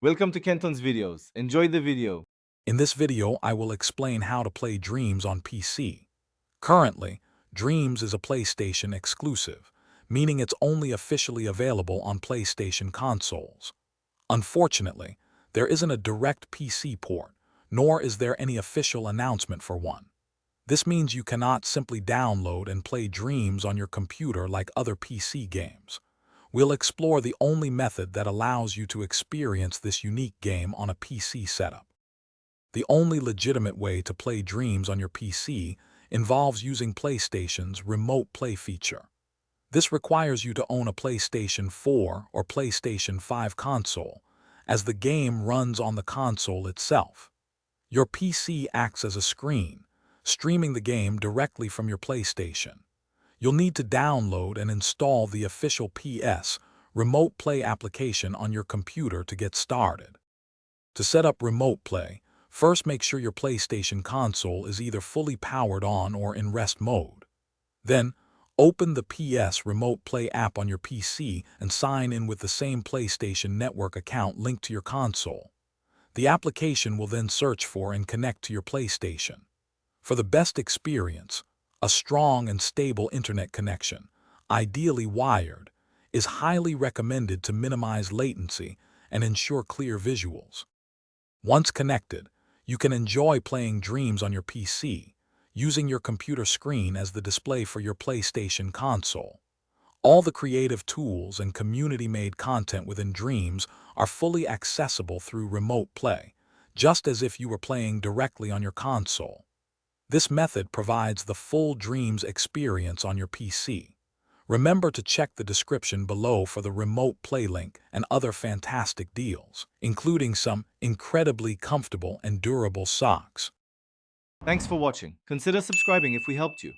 Welcome to Kenton's videos. Enjoy the video. In this video, I will explain how to play Dreams on PC. Currently, Dreams is a PlayStation exclusive, meaning it's only officially available on PlayStation consoles. Unfortunately, there isn't a direct PC port, nor is there any official announcement for one. This means you cannot simply download and play Dreams on your computer like other PC games. We'll explore the only method that allows you to experience this unique game on a PC setup. The only legitimate way to play Dreams on your PC involves using PlayStation's Remote Play feature. This requires you to own a PlayStation 4 or PlayStation 5 console, as the game runs on the console itself. Your PC acts as a screen, streaming the game directly from your PlayStation. You'll need to download and install the official PS Remote Play application on your computer to get started. To set up Remote Play, first make sure your PlayStation console is either fully powered on or in rest mode. Then, open the PS Remote Play app on your PC and sign in with the same PlayStation Network account linked to your console. The application will then search for and connect to your PlayStation. For the best experience, a strong and stable internet connection, ideally wired, is highly recommended to minimize latency and ensure clear visuals. Once connected, you can enjoy playing Dreams on your PC, using your computer screen as the display for your PlayStation console. All the creative tools and community-made content within Dreams are fully accessible through Remote Play, just as if you were playing directly on your console. This method provides the full Dreams experience on your PC. Remember to check the description below for the Remote Play link and other fantastic deals, including some incredibly comfortable and durable socks. Thanks for watching. Consider subscribing if we helped you.